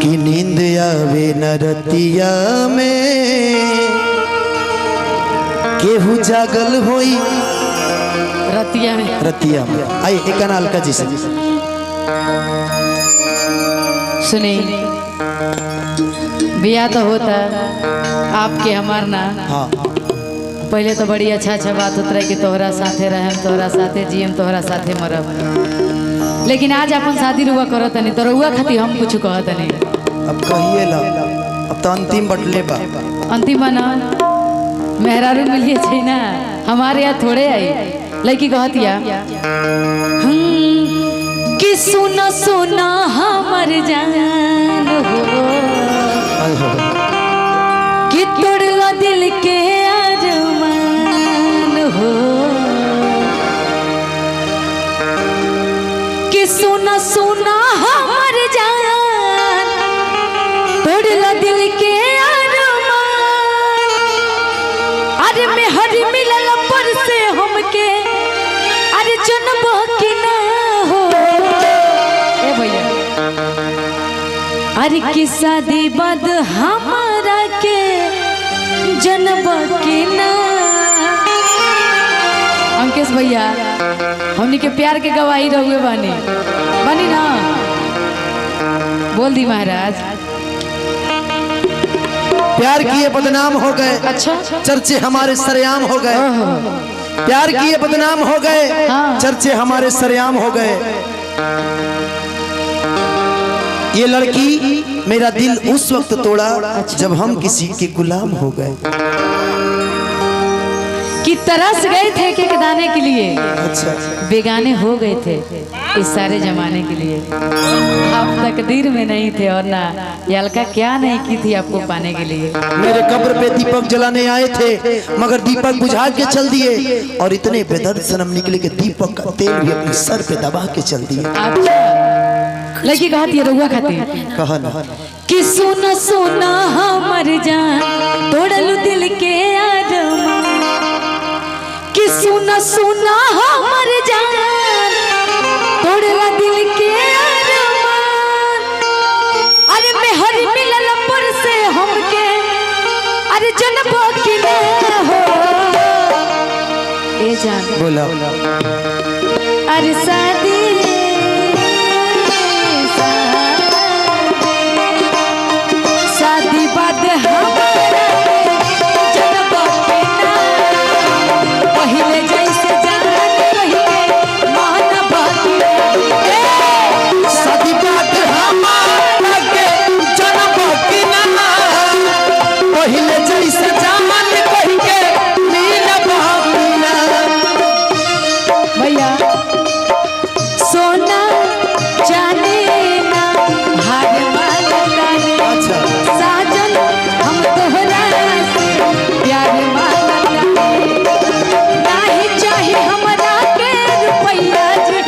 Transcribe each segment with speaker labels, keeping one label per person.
Speaker 1: कि नींद आवे न रतिया में केहू जागल होई रतिया में आई एक अलका जी से
Speaker 2: सुनी बिया तो होता आपके हमार ना।
Speaker 1: हाँ
Speaker 2: पहले तो बड़ी अच्छा बात होता है कि तोहरा साथे रहम तोहरा साथे जियम तोहरा साथे मरब, लेकिन आज अपन शादी रुआ करो तनी तो रुआ खाती हम कुछ कह तनी।
Speaker 1: अब कहिए ला अब तो अंतिम बटले बा
Speaker 2: अंतिम ना मेहरारू मिलिए छे ना हमारे यहाँ थोड़े आई लड़की कहतिया कि सुना सुना हमर जान हो कि तोड़ला दिल के अरमान हो कि सुना सुना हमर जान तोड़ला दिल के अरे में हर मिलल पर से हमके अरे जनब की ना हो ए भैया अरे की शादी बाद हमारा के जनब की ना। अंकेश भैया हमनी के प्यार के गवाही रहुए बानी ना बोल दी महाराज।
Speaker 1: प्यार किए बदनाम हो गए,
Speaker 2: अच्छा
Speaker 1: चर्चे हमारे सरेआम हो गए। प्यार किए बदनाम हो गए, चर्चे हमारे सरेआम हो गए। ये लड़की मेरा दिल उस वक्त तोड़ा जब हम किसी के गुलाम हो गए।
Speaker 2: कि तरस गए थे कि दाने के लिए,
Speaker 1: अच्छा
Speaker 2: बेगाने हो गए थे इस सारे जमाने के लिए। आप तकदीर में नहीं थे और ना ये अलका क्या नहीं की थी आपको पाने के लिए।
Speaker 1: मेरे कब्र पे दीपक जलाने आए थे मगर दीपक बुझा के चल दिए और इतने बेदर्द सनम निकले कि दीपक का तेल भी अपने सर पे दबा के चल दिए।
Speaker 2: अच्छा लड़की कहती है रुआ खाती
Speaker 1: कहा ना
Speaker 2: कि सुना सुना हमर जान तोड़लू दिल के अरमान कि सुना सुना हमर जान तोड़ला दिल के अरमान अरे में हर मिलल पर से हमके अरे जनब की ना हो ए जान
Speaker 1: बोला
Speaker 2: अरे शादी शादी बाद हमारा जनब की ना पहले जैसे जान रही मान बाकी
Speaker 1: शादी बात हमारा के जनम की ना पहले जैसे जामन कह के मीन बाकी ना।
Speaker 2: भैया सोना चांदी ना हार मांगता ने
Speaker 1: अच्छा
Speaker 2: साजन हम तोहरा से प्यार मांगता नहीं चाहे हमरा के रुपैया जी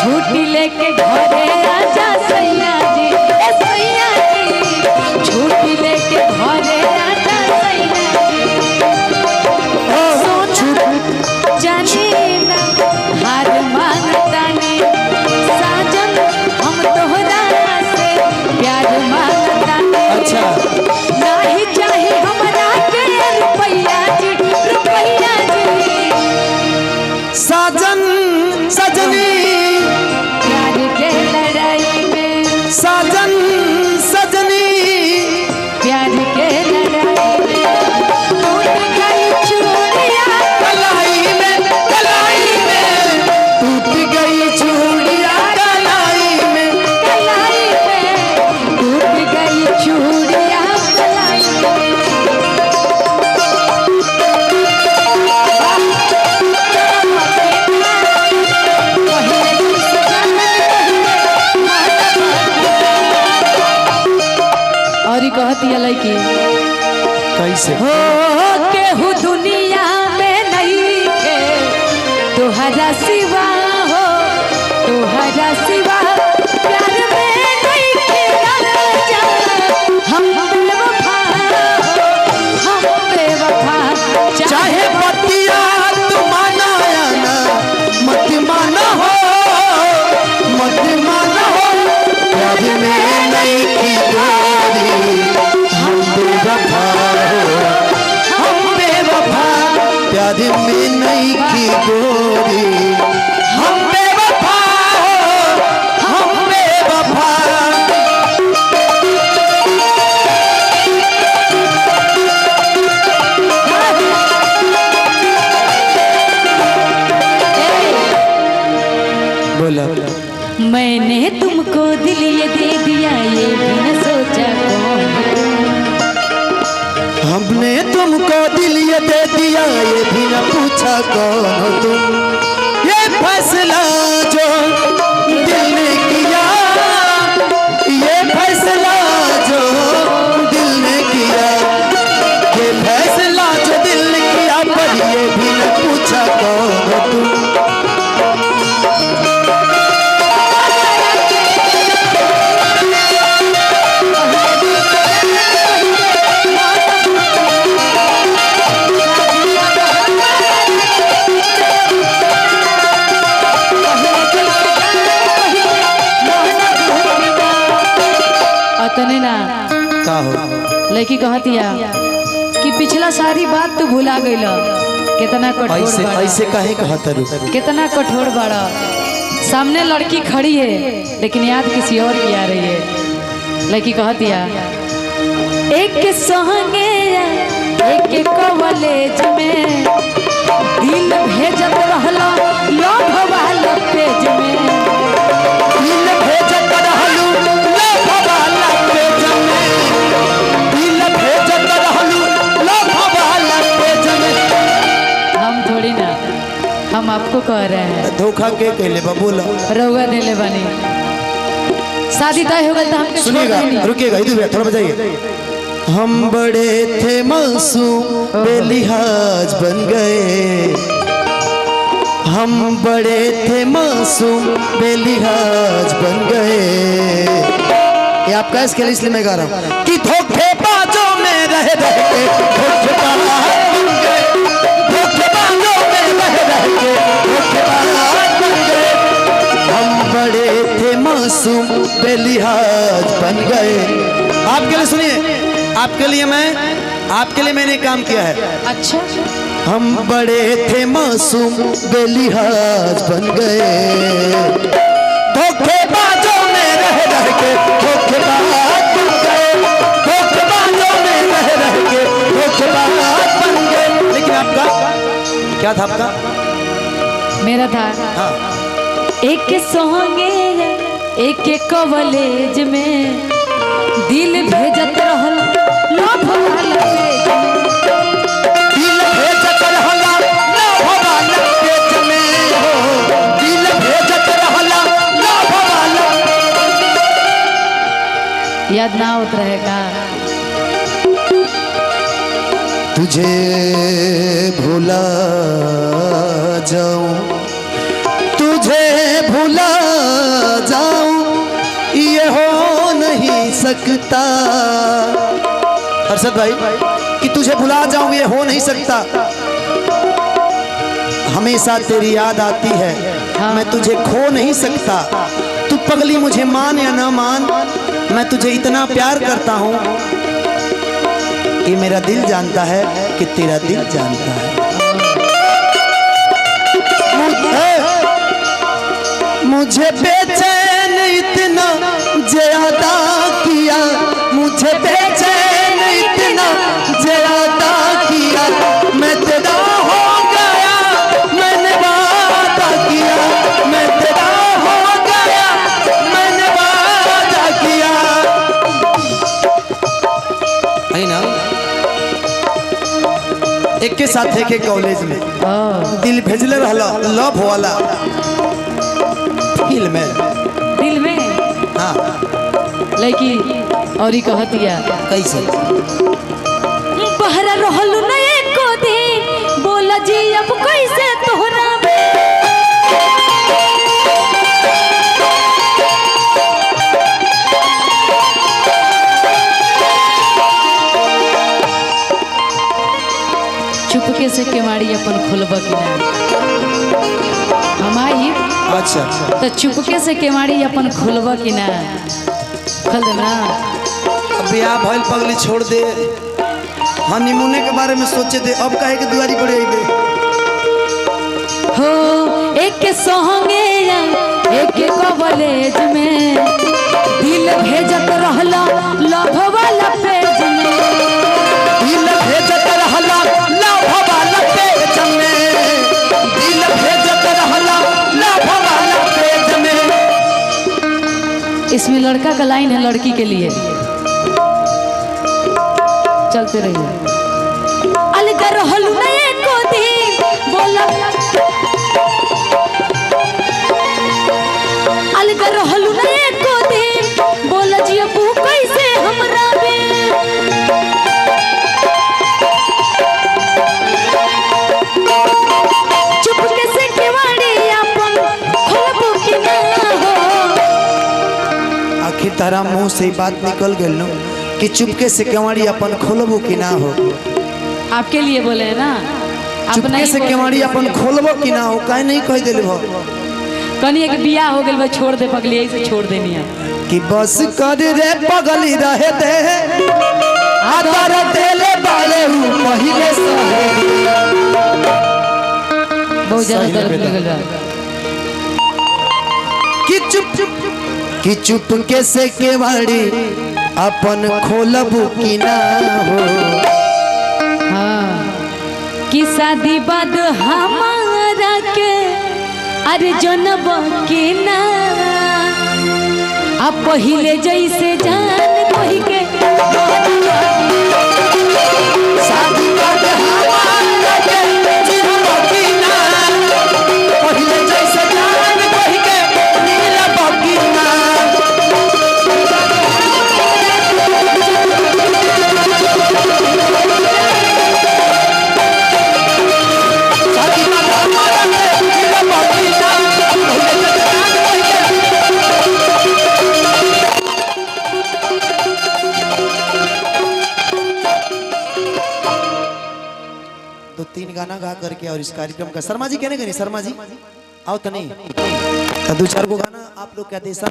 Speaker 2: झूठी लेके घरे आजा सैया जी ए सैया जी झूठी लेके घरे आजा सैया जी सोना जाने ना हार मांगता ने साजन हम तोहरा से प्यार मांगता ने
Speaker 1: अच्छा
Speaker 2: नहीं चाहे हमरा के रुपैया जी
Speaker 1: साजन सजनी
Speaker 2: प्यार के लड़ाई में
Speaker 1: साजन सजनी
Speaker 2: प्यार के लड़ाई में टूट गई चूड़ियां
Speaker 1: कलाई में टूट गई चूड़ियां कलाई में
Speaker 2: टूट गई चूड़ियां कलाई में और ही कहती है लड़की
Speaker 1: कैसे
Speaker 2: हो केहू दुनिया में नहीं है तुहरा सिवा हो तुहरा सिवा प्यार में नहीं है राजा हम बेवफा हो हम बेवफा
Speaker 1: चाहे बतिया तू माना या ना मत माना हो प्यार में नहीं की गोरी हम बेवफा हो, हम बेवफा। प्यार में नहीं की गोरी हम बेवफा हो, हम बेवफा। बोला
Speaker 2: मैंने तुमको दिल ये दे दिया ये भी न सोचा कौन।
Speaker 1: हमने तुमको दिल ये दे दिया ये भी न पूछा कौन हो तुम। ये फैसला जो दिल ने किया, ये फैसला जो दिल ने किया, ये फैसला जो दिल ने किया, पर ये भी न पूछा कौन हो तुम।
Speaker 2: तने ना
Speaker 1: का हो
Speaker 2: लड़की कहतिया कि पिछला सारी बात तू भुला गइल। कितना कठोर
Speaker 1: ऐसे
Speaker 2: बड़ा,
Speaker 1: ऐसे काहे कहत रू।
Speaker 2: कितना कठोर बड़ा। सामने लड़की खड़ी है लेकिन याद किसी और की आ रही है। लड़की कहतिया एक के संगे एक के कॉलेज में दिल भेजत रहला लव वाला पेज में,
Speaker 1: दिल भेजत रहलू लव वाला पेज में, दिल भेजत रहलू लव वाला पेज में।
Speaker 2: हम थोड़ी ना, हम आपको कह रहे हैं।
Speaker 1: धोखा के कहले बा बोला।
Speaker 2: रउआ देले बनी। शादी तय हो गई तो हमके छोड़
Speaker 1: सुनिएगा,
Speaker 2: देनी।
Speaker 1: रुकिएगा, इधर थोड़ा बजाइए। हम बड़े थे मासूम बेलिहाज बन गए, हम बड़े थे मासूम बेलिहाज बन गए। ये आपका इसके लिए इसलिए मैं गा रहा हूँ कि धोखेबाजों में रह रह के धोखेबाज बन गए, धोखेबाजों में रह रह के धोखेबाज बन गए। हम बड़े थे मासूम बेलिहाज बन गए। आपके लिए सुनिए, आपके लिए आपके लिए मैंने काम किया है।
Speaker 2: अच्छा
Speaker 1: हम बड़े थे मासूम बेलिहाज बन गए, धोखेबाजों में रह रह के धोखेबाज बन गए, धोखेबाजों में रह रह के धोखेबाज बन गए। लेकिन आपका क्या था? आपका
Speaker 2: मेरा था
Speaker 1: हाँ।
Speaker 2: एक के संगे एक के कॉलेज में दिल भेजत रहल लव वाला पेज में,
Speaker 1: दिल भेजत रहला लव वाला पेज में हो, दिल भेजत रहला लव वाला।
Speaker 2: याद ना होत रहेगा।
Speaker 1: तुझे भुला जाऊं, तुझे भुला जाऊं, ये हो नहीं सकता। हर्षद भाई कि तुझे भुला जाऊं ये हो नहीं सकता। हमेशा तेरी याद आती है, मैं तुझे खो नहीं सकता। तू पगली मुझे मान या ना मान, मैं तुझे इतना प्यार करता हूं, ये मेरा दिल जानता है कि तेरा दिल जानता है। मुझे बेचैन इतना ज्यादा किया, मुझे बेचैन इतना ज्यादा किया, मैं तेरा हो गया, मैंने वादा किया, मैं तेरा हो गया, मैंने वादा किया। है ना? एक के साथ एक कॉलेज में दिल भेजले रहला लव वाला दिल में हाँ।
Speaker 2: लड़की और ही कहतिया
Speaker 1: कैसे
Speaker 2: बहरा रहलू न एको दिन, बोला जी अब कैसे तोहरा चुपके से केवाड़ी अपन खोलब कि ना। हम आई
Speaker 1: अच्छा
Speaker 2: तो चुपके से केवाड़ी अपन खोलब कि ना। खोल देना।
Speaker 1: अब ब्याह भइल पगली छोड़ दे, हनीमूने के बारे में सोचे थे, अब काहे के दुआरी पड़े अइबे।
Speaker 2: हो एक के संगे एक के कॉलेज में दिल भेजत रहला लव वाला पेज में,
Speaker 1: दिल भेजत रहला लव वाला पेज में, दिल भेजत रहला लव वाला पेज में।
Speaker 2: इसमें लड़का का लाइन है लड़की के लिए, चलते रहिए। अलग रहलू ना एको दिन बोला, अलग रहलू ना एको दिन बोला जी अबू कैसे हमरा में, चुपके से केवाड़ी अपन खोलबू कि ना हो।
Speaker 1: आखिर तारा मुंह से ही बात निकल गेल न कि चुपके से केवाड़ी अपन खोलबो कि ना हो।
Speaker 2: आपके लिए बोले हैं ना,
Speaker 1: चुपके से केवाड़ी अपन खोलबो कि ना हो, काहे नहीं कह देले भो
Speaker 2: कनिए के बियाह हो गेल, छोड़ दे पगली, ऐसे छोड़ देनी है
Speaker 1: कि बस कर रे पगली रहे दे, आदर देले बाले हूं पहिले से।
Speaker 2: बहुत ज्यादा दर्द लग रहा
Speaker 1: कि चुपके से केवाड़ी अपन खोलबो कि ना हो।
Speaker 2: हाँ कि शादी बाद हमारा के अरे जनब के ना, अब पहिले जैसे जान कोई के
Speaker 1: शादी बाद हमारा के जनब कि ना, पहिले जैसे जान कोई के मिलब कि ना। तो 3 गाना गा करके और इस कार्यक्रम का शर्मा जी कहने करी, शर्मा जी आओ तो नहीं, तो 2-4 को गाना आप लोग कहते हैं।